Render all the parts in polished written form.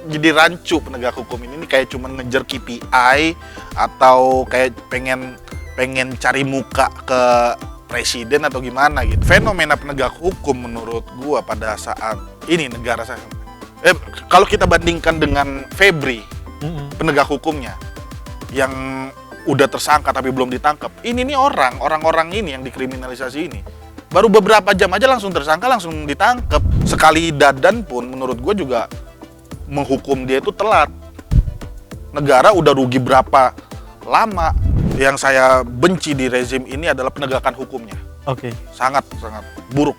jadi rancu penegak hukum ini kayak cuma ngejar KPI atau kayak pengen cari muka ke presiden atau gimana gitu. Fenomena penegak hukum menurut gua pada saat ini negara saya, kalau kita bandingkan dengan Febri, penegak hukumnya yang udah tersangka tapi belum ditangkap. Ini nih orang-orang ini yang dikriminalisasi ini. Baru beberapa jam aja langsung tersangka, langsung ditangkap. Sekali Dadan pun menurut gue juga menghukum dia itu telat. Negara udah rugi berapa lama. Yang saya benci di rezim ini adalah penegakan hukumnya. Oke. Sangat buruk.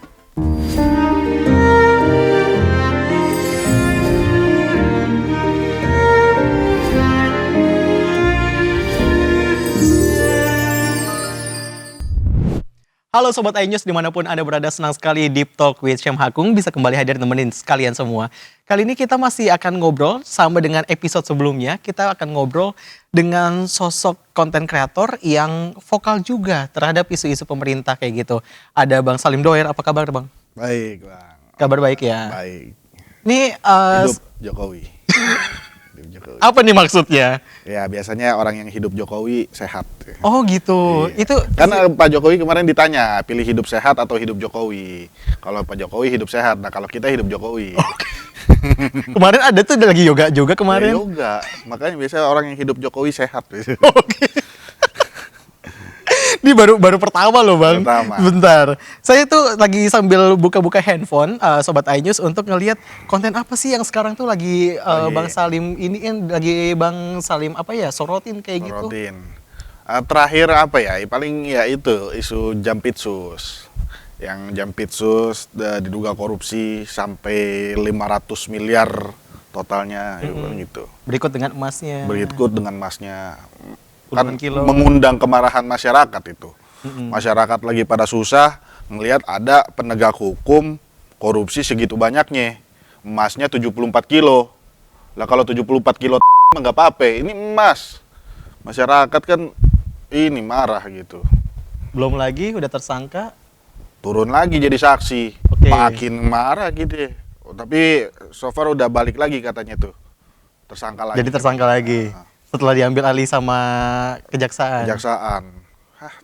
Halo Sobat iNews dimanapun Anda berada, senang sekali Deep Talk with Syam Hakung bisa kembali hadir nemenin sekalian semua. Kali ini kita masih akan ngobrol sama dengan episode sebelumnya. Kita akan ngobrol dengan sosok konten kreator yang vokal juga terhadap isu-isu pemerintah kayak gitu. Ada Bang Salim Doer, apa kabar Bang? Baik Bang. Kabar baik ya? Baik. Ini Hidup Jokowi. apa nih maksudnya? Ya biasanya orang yang hidup Jokowi sehat. Oh gitu. Iya. Itu Karena Pak Jokowi kemarin ditanya pilih hidup sehat atau hidup Jokowi. Kalau Pak Jokowi hidup sehat, nah kalau kita hidup Jokowi. kemarin ada tuh lagi yoga juga kemarin. Ya, yoga. Makanya biasanya orang yang hidup Jokowi sehat. Oke. Ini baru pertama loh Bang. Pertama. Bentar. Saya tuh lagi sambil buka-buka handphone Sobat iNews untuk ngelihat konten apa sih yang sekarang tuh lagi Bang Salim ini kan lagi Bang Salim apa ya sorotin kayak gitu. Sorotin. Terakhir apa ya? Paling ya itu isu Jampitsus. Yang Jampitsus diduga korupsi sampai 500 miliar totalnya gitu. Berikut dengan emasnya. Berikut dengan emasnya. Kan Kilo. mengundang kemarahan masyarakat itu. Masyarakat lagi pada susah melihat ada penegak hukum korupsi segitu banyaknya. Emasnya 74 kilo. Lah kalau 74 kilo nggak apa-apa, ini emas. Masyarakat kan ini marah gitu. Belum lagi udah tersangka. Turun lagi jadi saksi. Oke. Makin marah gitu. Tapi so far udah balik lagi katanya tuh. Tersangka lagi. Jadi tersangka lagi. Setelah diambil alih sama kejaksaan. Kejaksaan.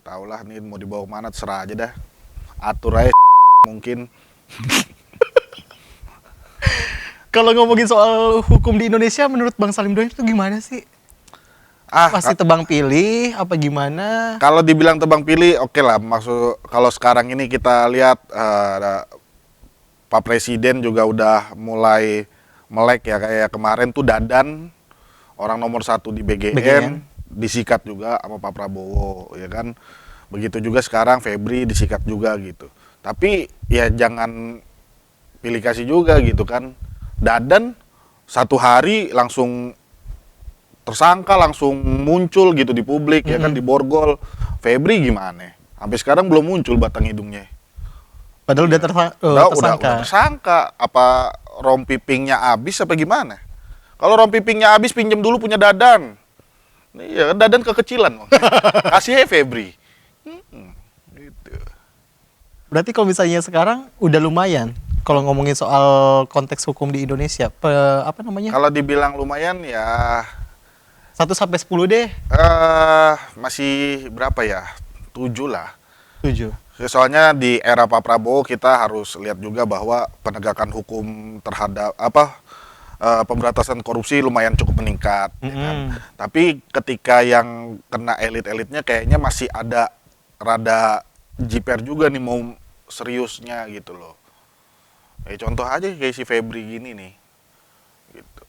Taulah nih mau dibawa kemana terserah aja dah. Atur aja mungkin. Kalau ngomongin soal hukum di Indonesia menurut Bang Salim Doer itu gimana sih? Masih tebang pilih apa gimana? Kalau dibilang tebang pilih oke lah. Maksud kalau sekarang ini kita lihat Pak Presiden juga udah mulai melek ya, kayak kemarin tuh Dadan orang nomor 1 di BGN disikat juga sama Pak Prabowo ya kan. Begitu juga sekarang Febri disikat juga gitu. Tapi ya jangan pilih kasih juga gitu kan. Dadan 1 hari langsung tersangka, langsung muncul gitu di publik ya kan, di borgol. Febri gimana? Sampai sekarang belum muncul batang hidungnya. Padahal udah tersangka. Udah tersangka. Apa rompi pingnya habis apa gimana? Kalau rompi pingnya habis pinjam dulu punya Dadan. Iya kan Dadan kekecilan. Kasih Febri. Gitu. Berarti kalau misalnya sekarang udah lumayan kalau ngomongin soal konteks hukum di Indonesia. Apa namanya? Kalau dibilang lumayan ya 1 sampai 10 deh. Masih berapa ya? 7 lah. 7. Soalnya di era Pak Prabowo kita harus lihat juga bahwa penegakan hukum terhadap pemberantasan korupsi lumayan cukup meningkat. Ya kan? Tapi ketika yang kena elit-elitnya kayaknya masih ada rada jiper juga nih mau seriusnya gitu loh. Contoh aja kayak si Febri gini nih. Gitu.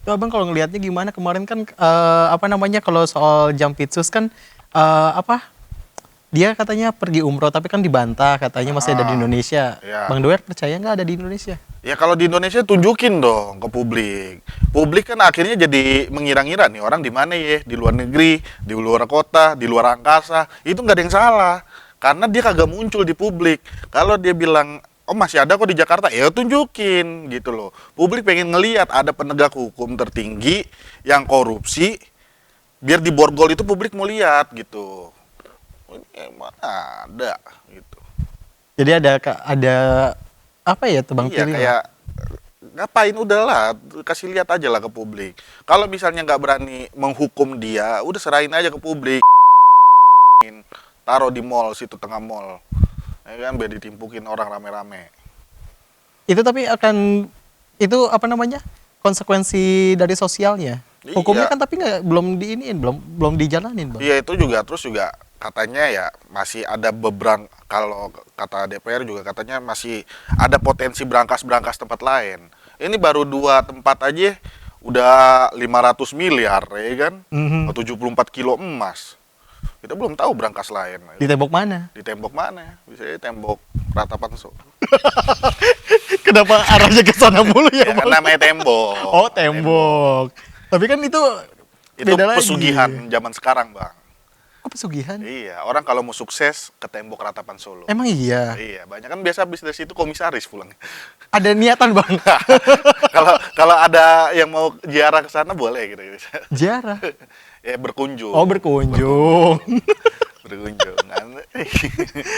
Tuh Abang kalau ngelihatnya gimana kemarin kan kalau soal Jampitsus kan dia katanya pergi umroh tapi kan dibantah katanya masih ada di Indonesia. Ya. Bang Doer percaya nggak ada di Indonesia? Ya kalau di Indonesia tunjukin dong ke publik. Publik kan akhirnya jadi mengira-ngira nih orang di mana ya, di luar negeri, di luar kota, di luar angkasa. Itu nggak ada yang salah. Karena dia kagak muncul di publik. Kalau dia bilang, oh masih ada kok di Jakarta, ya tunjukin gitu loh. Publik pengen ngelihat ada penegak hukum tertinggi yang korupsi, biar di borgol itu publik mau lihat gitu. Ini mana ada gitu. Jadi ada apa ya tebang pilih? Kayak ngapain, udahlah kasih lihat aja lah ke publik. Kalau misalnya nggak berani menghukum dia, udah serahin aja ke publik, taruh di mall situ, tengah mall, ya kan, biar ditimpukin orang rame-rame. Itu tapi akan itu apa namanya? Konsekuensi dari sosialnya. Hukumnya Iya. kan tapi nggak belum diiniin, belum dijalanin, Bang. Iya, itu juga, terus juga katanya ya masih ada beberapa, kalau kata DPR juga katanya masih ada potensi berangkas-berangkas tempat lain. Ini baru 2 tempat aja udah 500 miliar ya kan, 74 kilo emas. Kita belum tahu berangkas lain. Di tembok mana? Di tembok mana? Bisa di tembok Ratapan Solo. Kenapa arahnya ke sana mulu ya, Ya kan Bang? namanya tembok. Oh, tembok. Tapi kan itu Itu beda lagi. pesugihan zaman sekarang, Bang. Kok pesugihan? Iya, orang kalau mau sukses ke tembok Ratapan Solo. Emang iya. Iya, banyak kan biasa habis dari situ komisaris pulang. Ada niatan, Bang. Kalau kalau ada yang mau ziarah ke sana boleh gitu. Jarah. Ya berkunjung. Oh, berkunjung. Berkunjung.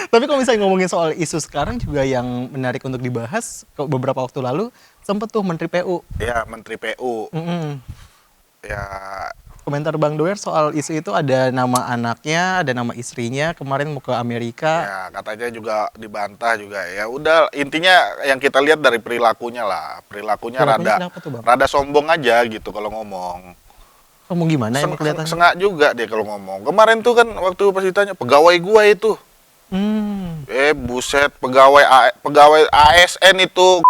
Tapi kalau misalnya ngomongin soal isu sekarang juga yang menarik untuk dibahas, beberapa waktu lalu sempet tuh Menteri PU. Ya, Menteri PU. Ya, Komentar Bang Doer soal isu itu, ada nama anaknya, ada nama istrinya, kemarin mau ke Amerika. ya katanya juga dibantah juga. Ya udah, intinya yang kita lihat dari perilakunya lah. Perilakunya Kenapa tuh, Bang? rada sombong aja gitu kalau ngomong. Kamu gimana emang kelihatannya? Sengak juga dia kalau ngomong. Kemarin tuh kan waktu pas ditanya pegawai gua itu. Buset, pegawai ASN itu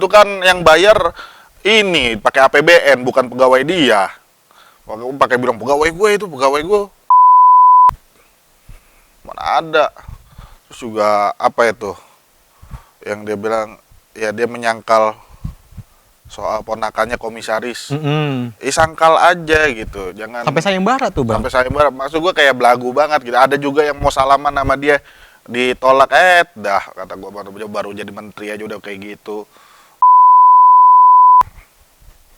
kan yang bayar ini pakai APBN, bukan pegawai dia. Pakai bilang pegawai gue itu, pegawai gue. Mana ada. Terus juga apa itu? Yang dia bilang ya dia menyangkal soal ponakannya komisaris. Sangkal aja gitu. Jangan Sampai sayembara tuh, Bang. sampai sayembara. Maksud gue kayak belagu banget gitu. Ada juga yang mau salaman sama dia ditolak, dah kata gue baru jadi menteri aja udah kayak gitu.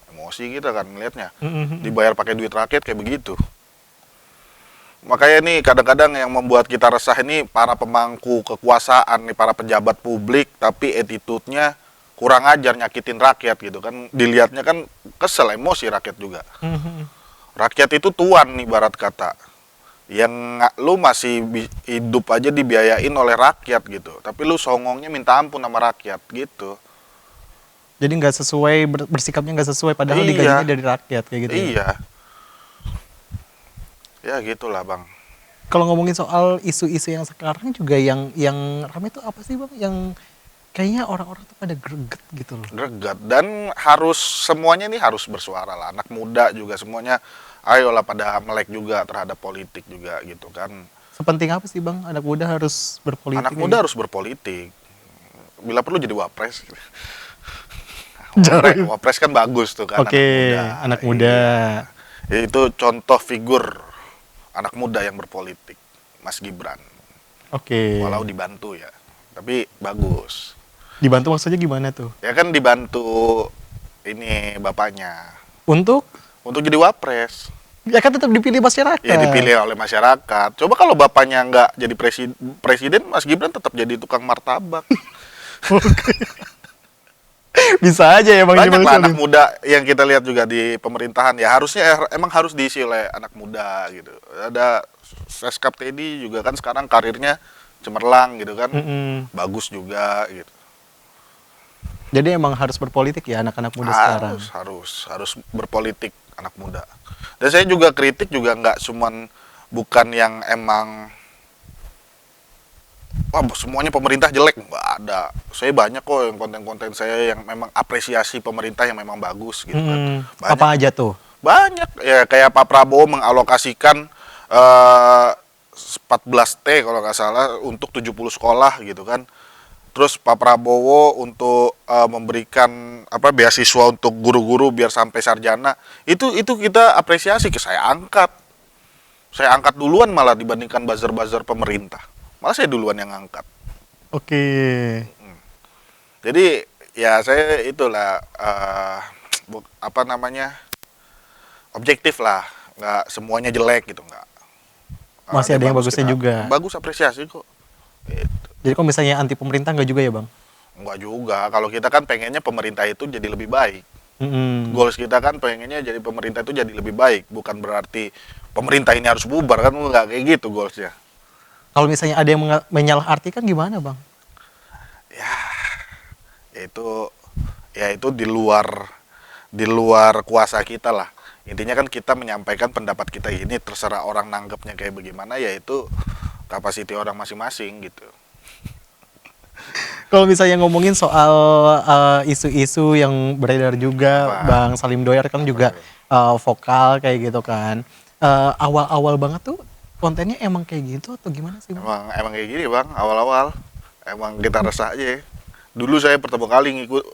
Emosi kita kan melihatnya. Dibayar pakai duit rakyat kayak begitu. Makanya nih kadang-kadang yang membuat kita resah ini para pemangku kekuasaan nih, para pejabat publik tapi attitude-nya kurang ajar, nyakitin rakyat gitu kan. Dilihatnya kan kesel, emosi rakyat juga. Rakyat itu tuan nih barat kata. Yang lu masih hidup aja dibiayain oleh rakyat gitu. Tapi lu songongnya minta ampun sama rakyat gitu. Jadi nggak sesuai, bersikapnya nggak sesuai, padahal digajinya dari rakyat kayak gitu. Iya. Ya gitulah, Bang. Kalau ngomongin soal isu-isu yang sekarang juga yang ramai tuh apa sih, Bang? Yang kayaknya orang-orang tuh pada greget gitu loh. Greget, dan harus semuanya nih harus bersuara lah. Anak muda juga semuanya ayolah pada melek juga terhadap politik juga gitu kan. Sepenting apa sih, Bang, anak muda harus berpolitik? Anak muda harus berpolitik. Bila perlu jadi wapres. Wapres kan bagus tuh kan. Oke, anak muda. Iya. Itu contoh figur anak muda yang berpolitik, Mas Gibran. Oke. Walau dibantu ya, tapi bagus. Dibantu maksudnya gimana tuh? Ya kan dibantu ini bapaknya Untuk? untuk jadi wapres. Ya kan tetap dipilih masyarakat. Ya dipilih oleh masyarakat. Coba kalau bapaknya nggak jadi presiden, Mas Gibran tetap jadi tukang martabak. Bisa aja ya, Bang. Banyak lah anak muda yang kita lihat juga di pemerintahan. Ya harusnya emang harus diisi oleh anak muda gitu. Ada Seskap Teddy juga kan sekarang karirnya cemerlang gitu kan. Bagus juga gitu. Jadi emang harus berpolitik ya anak-anak muda sekarang. Harus berpolitik anak muda. Dan saya juga kritik juga nggak cuman, bukan yang emang wah semuanya pemerintah jelek, nggak ada. Saya banyak kok yang konten-konten saya yang memang apresiasi pemerintah yang memang bagus gitu kan. Banyak, Apa aja tuh? banyak ya, kayak Pak Prabowo mengalokasikan 14T kalau nggak salah untuk 70 sekolah gitu kan. Terus Pak Prabowo untuk memberikan beasiswa untuk guru-guru biar sampai sarjana. Itu kita apresiasi, saya angkat. Saya angkat duluan malah dibandingkan buzzer-buzzer pemerintah. Malah saya duluan yang angkat. Oke. Jadi ya saya itulah objektif lah, nggak semuanya jelek gitu, nggak. Masih ada yang bagusnya juga. Bagus, apresiasi kok. Gitu. Jadi kalau misalnya anti pemerintah nggak juga ya, Bang? Enggak juga. Kalau kita kan pengennya pemerintah itu jadi lebih baik. Mm-mm. Goals kita kan pengennya jadi pemerintah itu jadi lebih baik. Bukan berarti pemerintah ini harus bubar kan, enggak kayak gitu goalsnya. Kalau misalnya ada yang menyalahartikan gimana bang? Ya, itu ya itu di luar kuasa kita lah. Intinya kan kita menyampaikan pendapat kita ini, terserah orang nanggapnya kayak bagaimana, ya itu kapasiti orang masing-masing gitu. Kalau misalnya ngomongin soal isu-isu yang beredar juga, Apa? Bang Salim Doyar kan juga vokal kayak gitu kan. Awal-awal banget tuh kontennya emang kayak gitu atau gimana sih bang? Emang kayak gini bang, awal-awal emang kita resah aja ya. Dulu saya pertama kali ngikut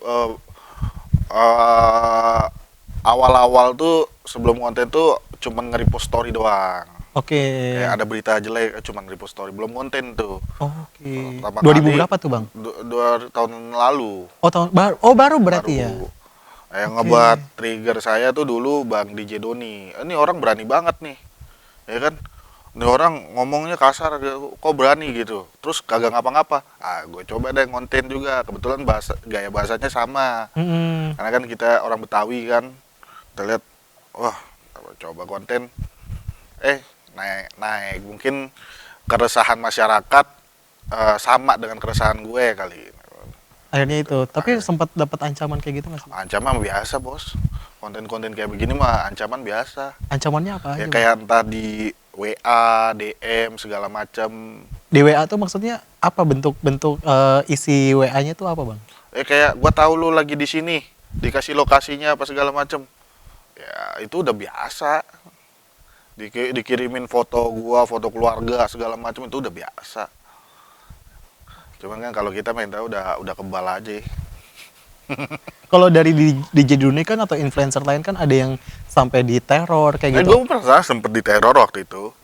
awal-awal tuh sebelum konten tuh cuman nge-repost story doang. Oke. Kayak ada berita jelek cuman repost story, belum konten tuh. Oke. Pertama 2000 kali, berapa tuh bang? 2 tahun lalu. Oh tahun baru. Oh baru berarti ya. Baru. Yang Oke. ngebuat trigger saya tuh dulu Bang DJ Doni. Ini orang berani banget nih, ya kan? Ini orang ngomongnya kasar, kok berani gitu. Terus kagak ngapa-ngapa. Gue coba deh konten juga. Kebetulan gaya bahasanya sama. Mm-mm. Karena kan kita orang Betawi kan. Kita lihat, wah, coba konten. Naik. Mungkin keresahan masyarakat sama dengan keresahan gue kali. Akhirnya itu. Tapi sempat dapat ancaman kayak gitu nggak sih? Ancaman biasa bos, konten-konten kayak begini mah ancaman biasa. Ancamannya apa Ya aja? Bang? kayak entah di WA, DM segala macam. Di WA tuh maksudnya apa bentuk-bentuk isi WA-nya tuh apa bang? Kayak gua tahu lu lagi di sini, dikasih lokasinya apa segala macam. Ya itu udah biasa. Dikirimin foto gua, foto keluarga segala macam itu udah biasa. Cuman kan kalau kita minta udah kebal aja. Kalau dari DJ Duni kan atau influencer lain kan ada yang sampai diteror kayak gitu. Gue pernah sempet diteror waktu itu,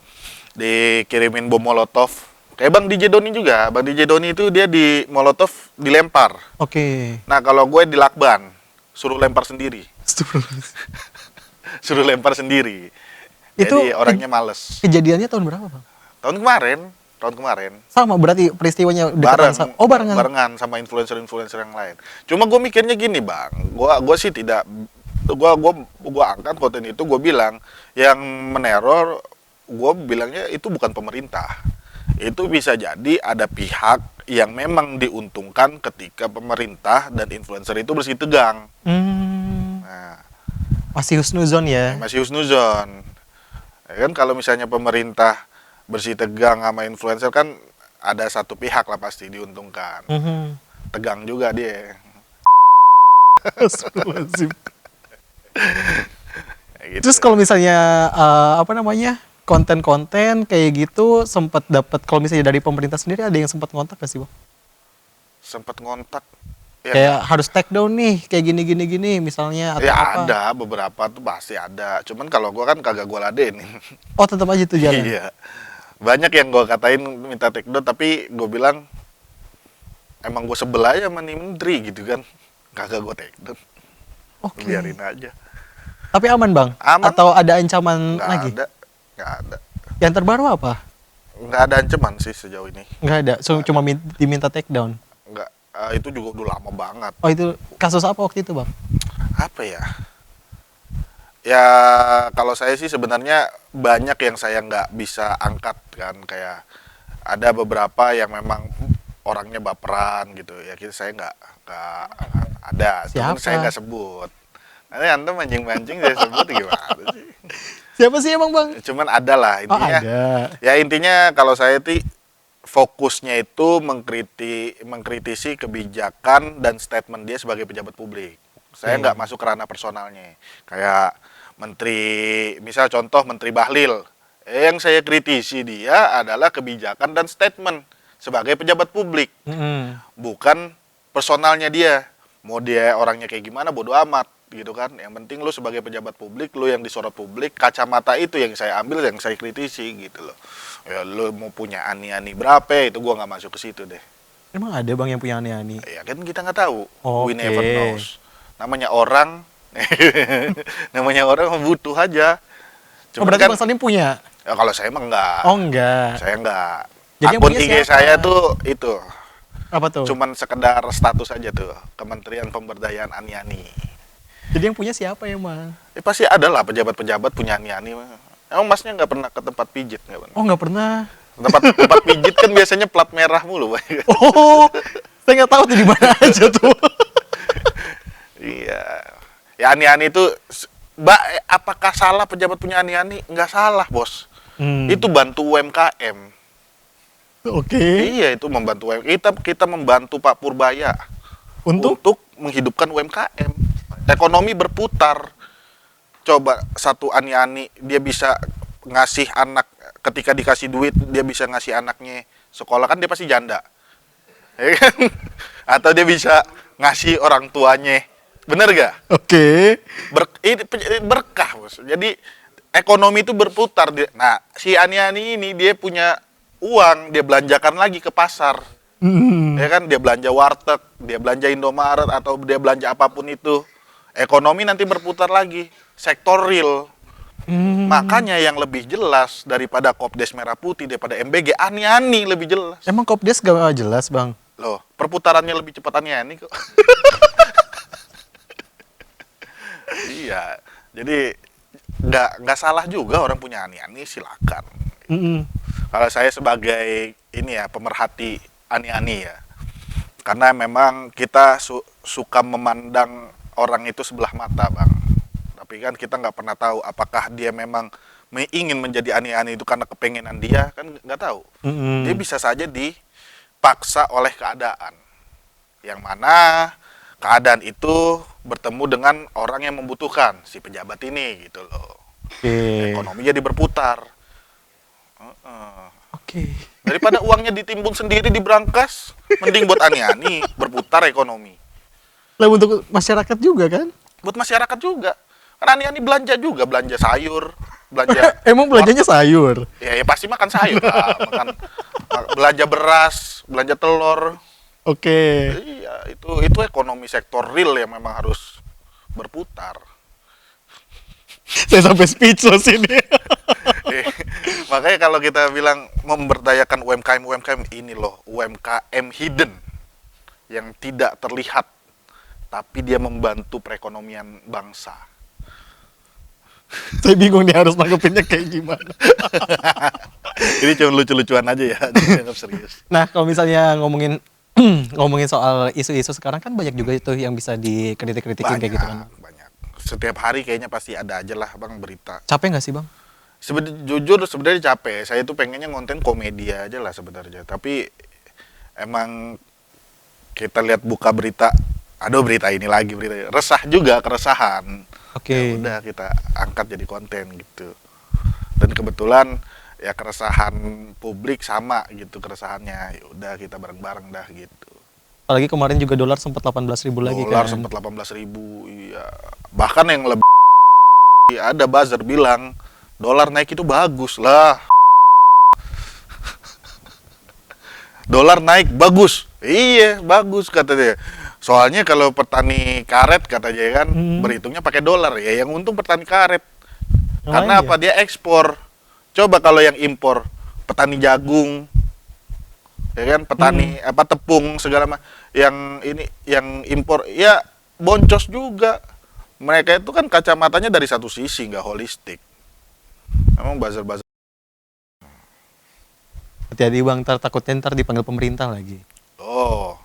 dikirimin bom molotov. Kayak Bang DJ Doni juga. Bang DJ Doni itu dia di molotov dilempar. Oke. Nah kalau gue dilakban, suruh lempar sendiri. Suruh lempar sendiri. Itu Jadi orangnya males. Kejadiannya tahun berapa bang? Tahun kemarin. Sama berarti peristiwanya dekatan Bareng, Oh barengan. barengan sama influencer-influencer yang lain. Cuma gue mikirnya gini bang, gue sih tidak, gue angkat konten itu, gue bilang yang meneror, gue bilangnya itu bukan pemerintah. Itu bisa jadi ada pihak yang memang diuntungkan ketika pemerintah dan influencer itu bersih tegang. Nah, Masih husnuzon ya. masih husnuzon. Ya kan kalau misalnya pemerintah bersih tegang sama influencer kan ada satu pihak lah pasti diuntungkan. Tegang juga dia. Astagfirullahaladzim. Ya gitu. Terus kalau misalnya apa namanya konten-konten kayak gitu sempat dapat, kalau misalnya dari pemerintah sendiri ada yang sempat ngontak gak sih bang? Sempat ngontak. Ya, Kayak harus take down nih kayak gini misalnya atau ya apa? ada beberapa tuh pasti ada. Cuman kalau gua kan kagak gua ladenin. Oh tetap aja tuh jalan. Iya. Banyak yang gua katain minta take down tapi gua bilang emang gua sebel aja sama nih menteri gitu kan. Kagak gua take down. Oke. Biarin aja. Tapi aman bang? Aman. Atau ada ancaman Nggak lagi? Nggak ada. Yang terbaru apa? Nggak ada ancaman sih sejauh ini. Nggak ada, cuma diminta take down. Nggak. Itu juga udah lama banget. Oh itu kasus apa waktu itu bang? Apa ya? Ya kalau saya sih sebenarnya banyak yang saya nggak bisa angkat kan, kayak ada beberapa yang memang orangnya baperan gitu ya, saya nggak ada. Cuman Siapa? saya nggak sebut. Nanti antum mancing-mancing saya sebut gimana sih? Siapa sih emang bang? Cuman ada lah Oh intinya. ada. Ya intinya kalau saya fokusnya itu mengkritisi kebijakan dan statement dia sebagai pejabat publik. Saya nggak masuk ke ranah personalnya. Kayak menteri, misal contoh Menteri Bahlil. Yang saya kritisi dia adalah kebijakan dan statement sebagai pejabat publik. Bukan personalnya dia. Mau dia orangnya kayak gimana bodo amat gitu kan. Yang penting lu sebagai pejabat publik, lu yang disorot publik, kacamata itu yang saya ambil, yang saya kritisi gitu loh. Ya lu mau punya ani-ani berapa itu gua nggak masuk ke situ deh. Emang ada bang yang punya ani-ani? Ya kan kita nggak tahu. We Oke. never knows. Namanya orang namanya orang butuh aja. Oh berarti bang Salim punya? Ya kalau saya emang enggak. Oh enggak. Saya enggak. Jadi yang Akun punya IG siapa? saya tuh itu Apa tuh? Cuman sekedar status aja tuh, Kementerian Pemberdayaan Ani-Ani. Jadi yang punya siapa ya, Mang? Pasti ada lah pejabat-pejabat punya ani-ani. Emang masnya nggak pernah ke tempat pijit nggak pernah? Oh, nggak pernah. Tempat pijit kan biasanya plat merah mulu, Pak. Oh, saya nggak tahu tuh di mana aja tuh. Iya. Ya ani-ani itu, Mbak, apakah salah pejabat punya ani-ani? Nggak salah, Bos. Itu bantu UMKM. Oke. Iya, itu membantu UMKM. Kita membantu Pak Purbaya untuk menghidupkan UMKM. Ekonomi berputar. Coba satu ani-ani dia bisa ngasih anak, ketika dikasih duit dia bisa ngasih anaknya sekolah, kan dia pasti janda. Ya kan? Atau dia bisa ngasih orang tuanya. Bener gak? Oke. Ini berkah, Bos. Jadi ekonomi itu berputar. Nah, si ani-ani ini dia punya uang, dia belanjakan lagi ke pasar. Ya kan, dia belanja warteg, dia belanja Indomaret, atau dia belanja apapun itu. Ekonomi nanti berputar lagi, sektor real. Makanya yang lebih jelas daripada Kopdes Merah Putih, daripada MBG, ani-ani lebih jelas. Emang Kopdes gak jelas, Bang? Loh, perputarannya lebih cepat ani-ani kok. Iya, jadi nggak salah juga orang punya ani-ani, silakan. Kalau saya sebagai ini ya, pemerhati ani-ani ya, karena memang kita suka memandang orang itu sebelah mata, Bang. Tapi kan kita nggak pernah tahu apakah dia memang ingin menjadi ani-ani itu karena kepengenan dia, kan nggak tahu. Dia bisa saja dipaksa oleh keadaan, yang mana keadaan itu bertemu dengan orang yang membutuhkan, si pejabat ini gitu loh. Ekonomi jadi berputar. Daripada uangnya ditimbun sendiri di brankas, mending buat ani-ani, berputar ekonomi. Lah untuk masyarakat juga kan? Buat masyarakat juga. Kan ani-ani belanja juga, belanja sayur, belanja. Emang belanjanya sayur? Ya pasti makan sayur lah, belanja beras, belanja telur. Oke. Iya, itu ekonomi sektor real yang memang harus berputar. Saya sampai speechless ini. Makanya kalau kita bilang memberdayakan UMKM ini loh, UMKM hidden yang tidak terlihat, tapi dia membantu perekonomian bangsa. Saya bingung nih harus nanggepinnya kayak gimana. Ini cuma lucu-lucuan aja ya, jangan serius. Nah, kalau misalnya ngomongin soal isu-isu sekarang kan banyak juga itu yang bisa dikritik-kritikin kayak gitu kan. Banyak. Setiap hari kayaknya pasti ada aja lah, Bang, berita. Capek nggak sih, Bang? Jujur sebenarnya capek. Saya itu pengennya konten komedi aja lah sebenarnya. Tapi emang kita lihat buka berita, aduh berita ini lagi, berita resah juga, keresahan. Ya udah kita angkat jadi konten gitu. Dan kebetulan ya keresahan publik sama gitu keresahannya. Ya udah kita bareng-bareng dah gitu. Apalagi kemarin juga dolar sempat 18.000 lagi kan. Dolar sempat 18.000. Iya. Bahkan yang lebih ada buzzer bilang dolar naik itu bagus lah. Dolar naik bagus. Iya, bagus kata dia. Soalnya kalau petani karet katanya kan berhitungnya pakai dolar ya, yang untung petani karet. Karena apa? Dia ekspor. Coba kalau yang impor, petani jagung, ya kan, petani tepung segala macam, yang ini yang impor ya boncos juga. Mereka itu kan kacamatanya dari satu sisi, nggak holistik. Emang buzzer-buzzer. Hati-hati, Bang, takutnya ntar dipanggil pemerintah lagi. Oh,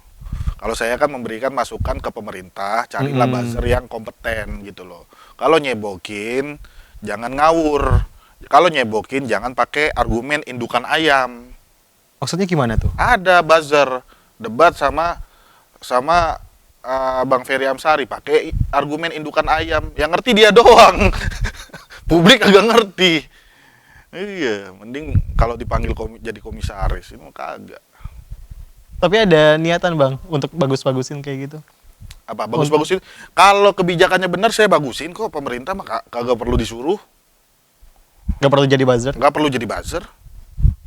kalau saya kan memberikan masukan ke pemerintah, carilah buzzer yang kompeten gitu loh. Kalau nyebokin, jangan ngawur. Kalau nyebokin, jangan pakai argumen indukan ayam. Maksudnya gimana tuh? Ada buzzer debat sama Bang Ferry Amsari pakai argumen indukan ayam. Yang ngerti dia doang. Publik agak ngerti. Iya, mending kalau dipanggil jadi komisaris, ini kagak. Tapi ada niatan, Bang, untuk bagus-bagusin kayak gitu? Apa bagus-bagusin? Kalau kebijakannya benar saya bagusin kok, pemerintah mah kagak perlu disuruh. Gak perlu jadi buzzer? Gak perlu jadi buzzer.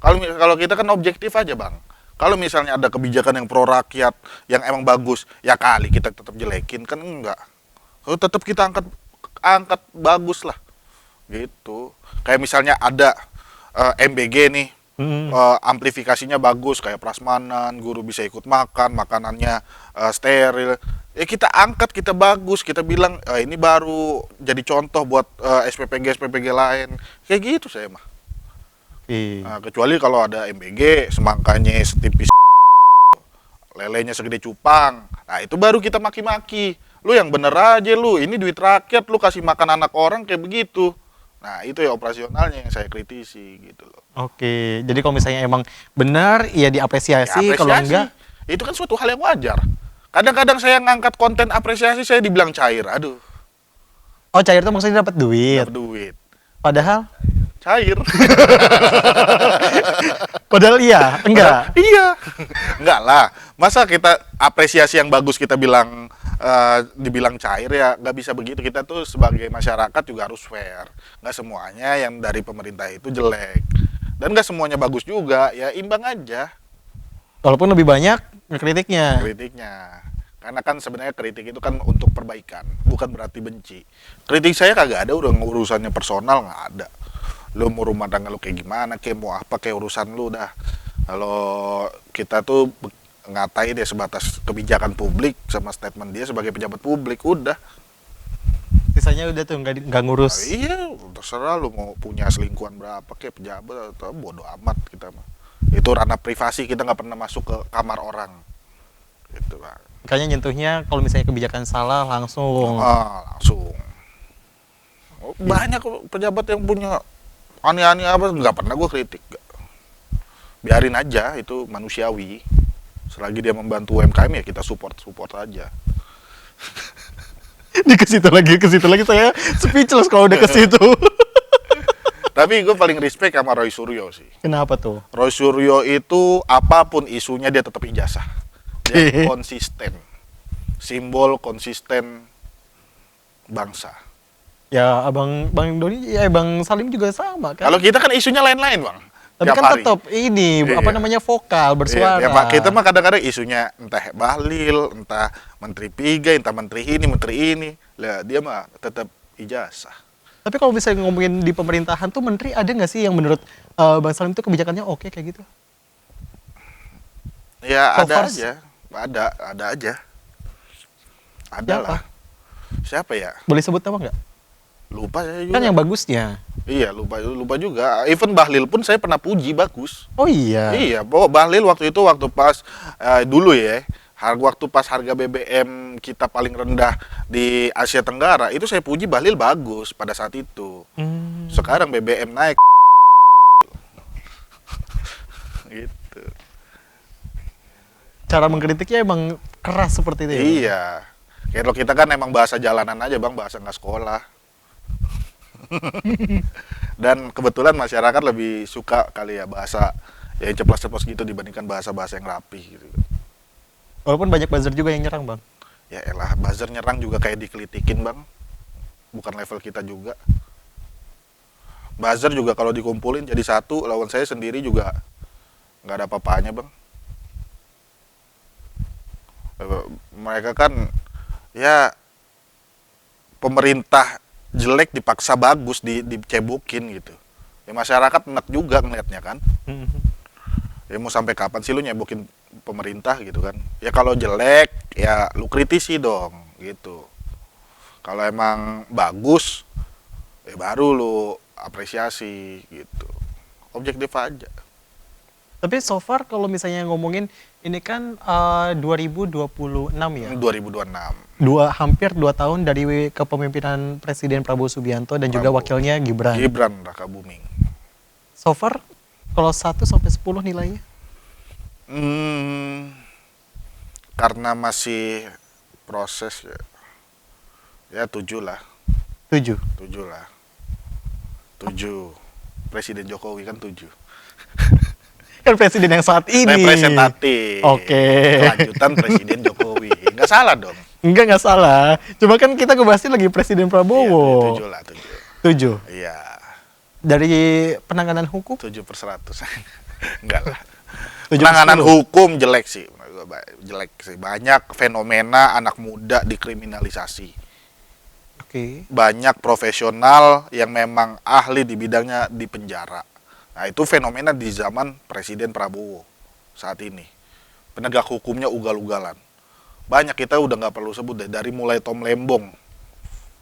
Kalau kita kan objektif aja, Bang. Kalau misalnya ada kebijakan yang pro rakyat, yang emang bagus, ya kali kita tetap jelekin, kan enggak. Tetap kita angkat bagus lah. Gitu. Kayak misalnya ada MBG nih, amplifikasinya bagus kayak prasmanan, guru bisa ikut makan, makanannya steril. Ya kita angkat, kita bagus, kita bilang ini baru jadi contoh buat SPPG lain. Kayak gitu saya mah. Nah, kecuali kalau ada MBG semangkanya setipis lelenya segede cupang. Nah, itu baru kita maki-maki. Lu yang bener aja lu, ini duit rakyat, lu kasih makan anak orang kayak begitu. Nah, itu ya operasionalnya yang saya kritisi gitu loh. Oke, jadi kalau misalnya emang benar ya diapresiasi, Ya, kalau enggak itu kan suatu hal yang wajar. Kadang-kadang saya ngangkat konten apresiasi saya dibilang cair. Aduh, oh cair itu maksudnya dapat duit. dapat duit. Padahal Cair. padahal iya, enggak. Iya. Enggak lah. Masa kita apresiasi yang bagus kita bilang dibilang cair ya nggak bisa begitu. Kita tuh sebagai masyarakat juga harus fair. Nggak semuanya yang dari pemerintah itu jelek. Dan nggak semuanya bagus juga. Ya imbang aja Walaupun lebih banyak kritiknya. kritiknya. Karena kan sebenarnya kritik itu kan untuk perbaikan, bukan berarti benci. Kritik saya kagak ada udah urusannya personal, nggak ada. Lu mau rumah tangga lu kayak gimana, kayak mau apa kayak urusan lu dah. Kalau kita tuh ngatain dia sebatas kebijakan publik sama statement dia sebagai pejabat publik, udah. Sisanya udah tuh nggak ngurus. Nah, iya, terserah lu mau punya selingkuhan berapa kayak pejabat atau bodo amat kita mah. Itu ranah privasi, kita nggak pernah masuk ke kamar orang. Gitu, Pak. Makanya nyentuhnya kalau misalnya kebijakan salah langsung. Langsung. Banyak kok pejabat yang punya aneh-aneh apa, nggak pernah gue kritik. Biarin aja, itu manusiawi. Selagi dia membantu UMKM ya kita support aja. Di ke situ lagi saya speechless kalau udah ke situ. Tapi gue paling respect sama Roy Suryo sih. Kenapa tuh? Roy Suryo itu apapun isunya dia tetap ijazah. Dia konsisten. Simbol konsisten bangsa. Ya Bang Doni, ya Bang Salim juga sama kan. Kalau kita kan isunya lain-lain, Bang. Tapi Tiap kan hari. tetap ini apa Iya. namanya vokal bersuara. Iya, ya, Pak, kita mah kadang-kadang isunya entah Bahlil, entah Menteri Piga, entah Menteri ini. Lah, dia mah tetap ijazah. Tapi kalau misalnya ngomongin di pemerintahan tuh menteri ada nggak sih yang menurut Bang Salim tuh kebijakannya oke kayak gitu? Ya, So ada far, aja. Ada aja. Ada Siapa? lah. Siapa ya? Boleh sebut nama nggak? Lupa saya juga. Kan yang bagusnya. Iya, lupa juga. Even Bahlil pun saya pernah puji bagus. Oh iya. Iya, bahwa Bahlil waktu itu pas dulu ya, waktu pas harga BBM kita paling rendah di Asia Tenggara, itu saya puji Bahlil bagus pada saat itu. Sekarang BBM naik. Gitu. Cara mengkritiknya emang keras seperti itu. Ya? Iya. Kalau kita kan emang bahasa jalanan aja, Bang, bahasa nggak sekolah. Dan kebetulan masyarakat lebih suka kali ya bahasa yang ceplos-ceplos gitu dibandingkan bahasa-bahasa yang rapi gitu. Walaupun banyak buzzer juga yang nyerang, Bang. Ya elah, buzzer nyerang juga kayak dikelitikin, Bang. Bukan level kita juga. Buzzer juga kalau dikumpulin jadi satu, lawan saya sendiri juga nggak ada apa-apanya, Bang. Mereka kan ya pemerintah jelek dipaksa bagus, dicebokin gitu. Ya masyarakat enak juga ngeliatnya kan. Ya mau sampai kapan sih lu nyebokin pemerintah gitu kan? Ya kalau jelek ya lu kritisi dong gitu. Kalau emang bagus ya baru lu apresiasi gitu. Objektif aja. Tapi so far kalau misalnya ngomongin ini kan 2026 ya. 2026. Hampir 2 tahun dari kepemimpinan Presiden Prabowo Subianto dan juga wakilnya Gibran. Gibran Rakabuming. So far kalau 1 sampai 10 nilainya? Karena masih proses ya 7 lah. 7. 7 lah. 7. Presiden Jokowi kan 7. Kan presiden yang saat ini. Representatif. Oke. Kelanjutan Presiden Jokowi. Nggak salah dong. Nggak salah. Cuma kan kita ngebahasnya lagi Presiden Prabowo. Iya, 7 lah, 7. 7. Iya. Dari penanganan hukum? 7/100. Enggak lah. 7/10. Penanganan hukum jelek sih. Jelek sih. Banyak fenomena anak muda dikriminalisasi. Oke. Banyak profesional yang memang ahli di bidangnya di penjara. Nah, itu fenomena di zaman Presiden Prabowo saat ini. Penegak hukumnya ugal-ugalan. Banyak, kita udah nggak perlu sebut deh, dari mulai Tom Lembong,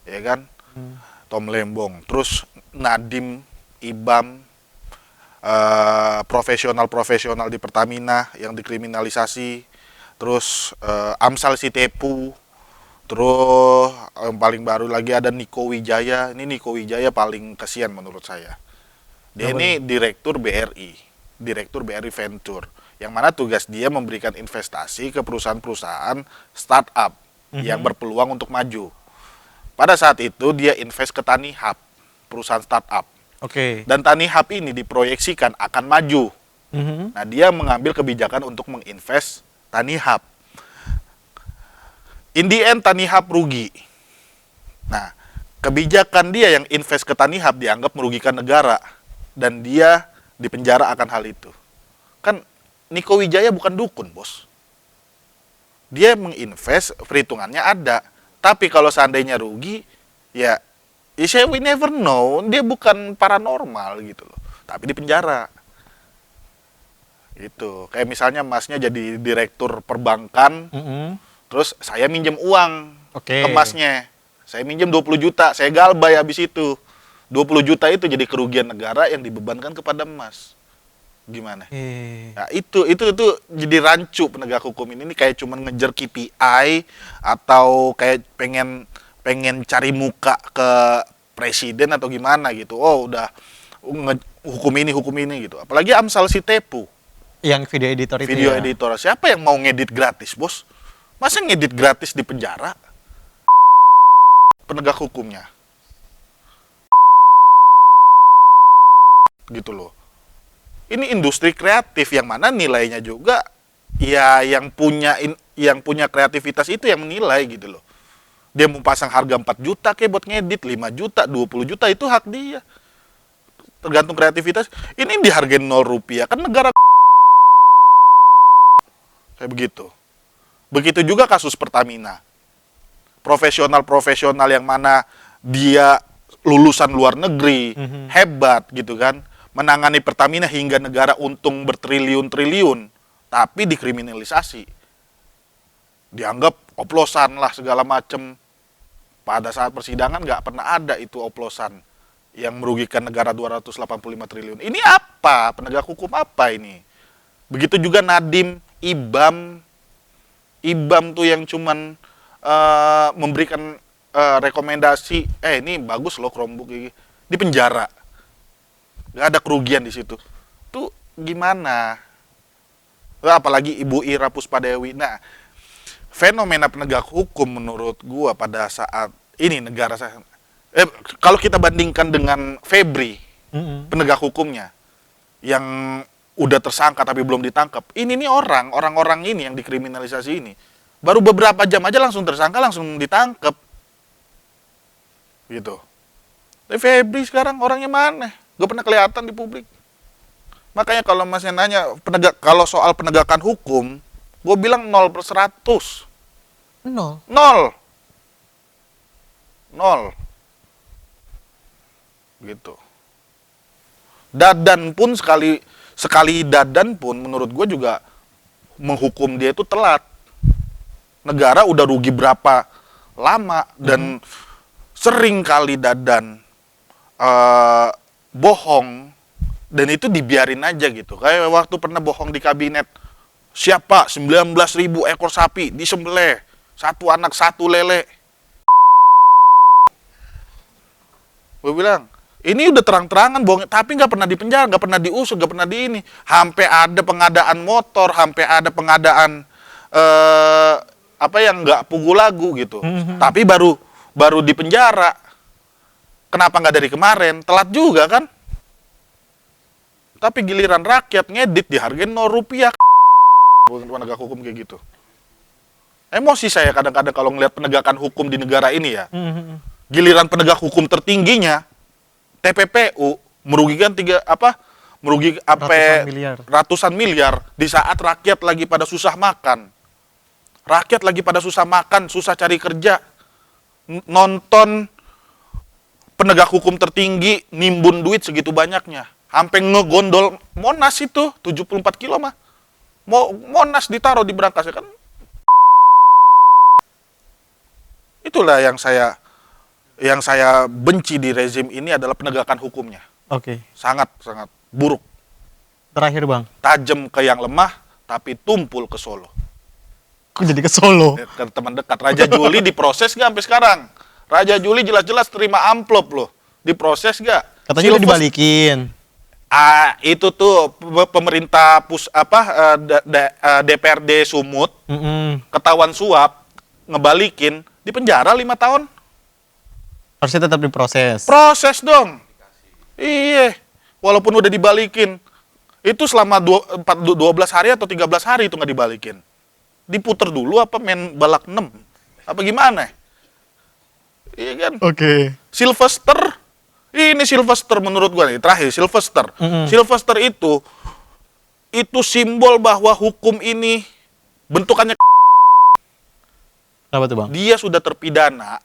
ya kan? Tom Lembong, terus Nadiem, Ibam, profesional-profesional di Pertamina yang dikriminalisasi, terus Amsal Sitepu, terus yang paling baru lagi ada Niko Wijaya. Ini Niko Wijaya paling kesian menurut saya. Dia ini direktur BRI Venture, yang mana tugas dia memberikan investasi ke perusahaan-perusahaan startup yang berpeluang untuk maju. Pada saat itu dia invest ke Tanihub, perusahaan startup. Oke. Dan Tanihub ini diproyeksikan akan maju. Nah, dia mengambil kebijakan untuk menginvest Tanihub. In the end, Tanihub rugi. Nah, kebijakan dia yang invest ke Tanihub dianggap merugikan negara. Dan dia dipenjara akan hal itu. Kan Niko Wijaya bukan dukun, bos. Dia menginvest, perhitungannya ada. Tapi kalau seandainya rugi, ya we never know. Dia bukan paranormal gitu loh. Tapi dipenjara. Gitu. Kayak misalnya masnya jadi direktur perbankan, terus saya minjem uang ke masnya. Saya minjem 20 juta, saya galbay habis itu. 20 juta itu jadi kerugian negara yang dibebankan kepada mas. Gimana? Nah, itu jadi rancu penegak hukum ini kayak cuman ngejar KPI atau kayak pengen cari muka ke presiden atau gimana gitu. Oh, udah hukum ini gitu. Apalagi Amsal Sitepu. Yang video editor itu. Video editor. Siapa yang mau ngedit gratis, bos? Masa ngedit gratis di penjara? Penegak hukumnya. Gitu loh. Ini industri kreatif yang mana nilainya juga ya yang punya kreativitas itu yang menilai gitu loh. Dia mau pasang harga 4 juta kayak buat ngedit, 5 juta, 20 juta itu hak dia. Tergantung kreativitas. Ini dihargain 0 rupiah kan negara kayak begitu. Begitu juga kasus Pertamina. Profesional-profesional yang mana dia lulusan luar negeri, hebat gitu kan. Menangani Pertamina hingga negara untung bertriliun-triliun, tapi dikriminalisasi. Dianggap oplosan lah segala macem. Pada saat persidangan nggak pernah ada itu oplosan yang merugikan negara 285 triliun. Ini apa? Penegak hukum apa ini? Begitu juga Nadiem, Ibam tuh yang cuman memberikan rekomendasi, ini bagus loh Chromebook ini, di penjara. Gak ada kerugian di situ. Tuh gimana? Apalagi Ibu Ira Puspadewi. Nah, fenomena penegak hukum menurut gua pada saat ini negara saya. Kalau kita bandingkan dengan Febri, penegak hukumnya yang udah tersangka tapi belum ditangkap. Ini nih orang-orang ini yang dikriminalisasi ini. Baru beberapa jam aja langsung tersangka, langsung ditangkap. Gitu. Tapi Febri sekarang orangnya mana? Gak pernah kelihatan di publik. Makanya kalau masnya nanya kalau soal penegakan hukum, gue bilang 0/100. 0. Gitu. Dadan pun sekali dadan pun menurut gue juga menghukum dia itu telat. Negara udah rugi berapa lama dan sering kali dadan bohong dan itu dibiarin aja gitu. Kayak waktu pernah bohong di kabinet. Siapa 19.000 ekor sapi disembelih, 1 anak 1 lele. Gue bilang, ini udah terang-terangan bohong, tapi nggak pernah dipenjara, nggak pernah diusut, nggak pernah di ini. Sampai ada pengadaan motor, sampai ada pengadaan apa yang nggak pugu lagu gitu. Tapi baru dipenjara. Kenapa nggak dari kemarin? Telat juga kan? Tapi giliran rakyat ngedit dihargain 0 rupiah. Penegak hukum kayak gitu. Emosi saya kadang-kadang kalau ngelihat penegakan hukum di negara ini ya. Giliran penegak hukum tertingginya TPPU merugikan ratusan miliar di saat rakyat lagi pada susah makan. Rakyat lagi pada susah makan, susah cari kerja. Nonton penegak hukum tertinggi nimbun duit segitu banyaknya. Sampai ngegondol Monas itu 74 kilo mah. Monas ditaruh di berangkasnya kan. Itulah yang saya benci di rezim ini adalah penegakan hukumnya. Oke. Sangat sangat buruk. Terakhir Bang, Tajam ke yang lemah tapi tumpul ke Solo. kok jadi ke Solo? Ke teman dekat. Raja Juli diproses nggak sampai sekarang? Raja Juli jelas-jelas terima amplop loh. Diproses nggak? Katanya udah dibalikin. Itu tuh pemerintah DPRD Sumut ketahuan suap, ngebalikin, di penjara 5 tahun. Harusnya tetap diproses. Proses dong. Iya, walaupun udah dibalikin. Itu selama 12 hari atau 13 hari itu nggak dibalikin. Diputer dulu apa main balak 6? Apa gimana? Iya kan? Oke. Sylvester, ini Sylvester menurut gua nih, terakhir Sylvester. Sylvester itu simbol bahwa hukum ini bentukannya. Kenapa tuh Bang? Dia sudah terpidana,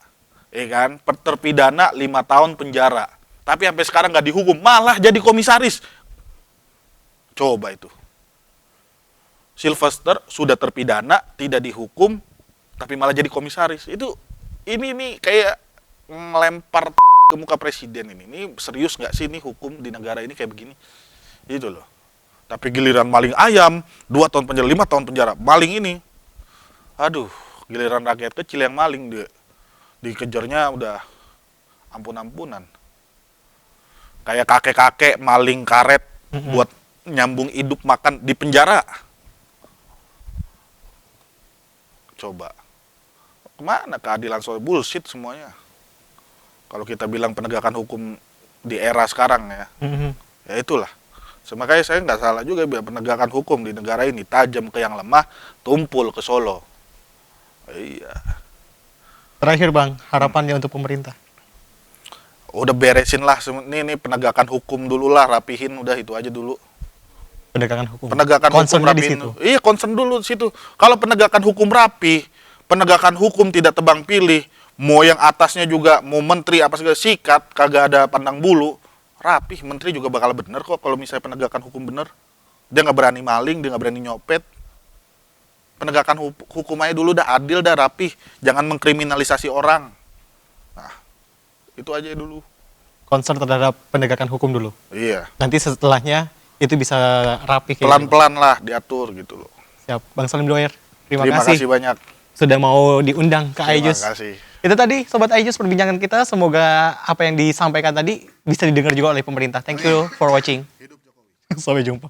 ya kan? Terpidana 5 tahun penjara. Tapi sampai sekarang nggak dihukum, malah jadi komisaris. Coba itu. Sylvester sudah terpidana, tidak dihukum, tapi malah jadi komisaris. Ini kayak ngelempar ke muka presiden ini. Ini serius nggak sih ini hukum di negara ini kayak begini? Itu loh. Tapi giliran maling ayam, 2 tahun penjara, 5 tahun penjara. Maling ini, aduh, giliran rakyat kecil yang maling dia dikejarnya udah ampun-ampunan. Kayak kakek-kakek maling karet buat nyambung hidup makan di penjara. Coba. Kemana keadilan soal bullshit semuanya? Kalau kita bilang penegakan hukum di era sekarang ya, ya itulah. Makanya saya nggak salah juga bilang penegakan hukum di negara ini tajam ke yang lemah, tumpul ke Solo. Iya. Terakhir Bang, harapannya untuk pemerintah. Udah beresin lah, ini penegakan hukum dulu lah, rapihin, udah itu aja dulu. Penegakan hukum. Penegakan hukum Concernnya di rapihin. situ. Iya, concern dulu di situ. Kalau penegakan hukum rapi, penegakan hukum tidak tebang pilih, mau yang atasnya juga, mau menteri apa segala sikat, kagak ada pandang bulu, rapih, menteri juga bakal bener kok kalau misalnya penegakan hukum bener. Dia nggak berani maling, dia nggak berani nyopet. Penegakan hukum aja dulu dah adil, dah rapih, jangan mengkriminalisasi orang. Nah, itu aja dulu. Concern terhadap penegakan hukum dulu. Iya. Nanti setelahnya itu bisa rapi kayak gitu. Pelan-pelan lah diatur gitu loh. Siap. Bang Salim Doer, terima Terima kasih kasih banyak. sudah mau diundang ke Terima iJus. kasih. Itu tadi Sobat iJus perbincangan kita. Semoga apa yang disampaikan tadi bisa didengar juga oleh pemerintah. Thank you for watching. Sampai jumpa.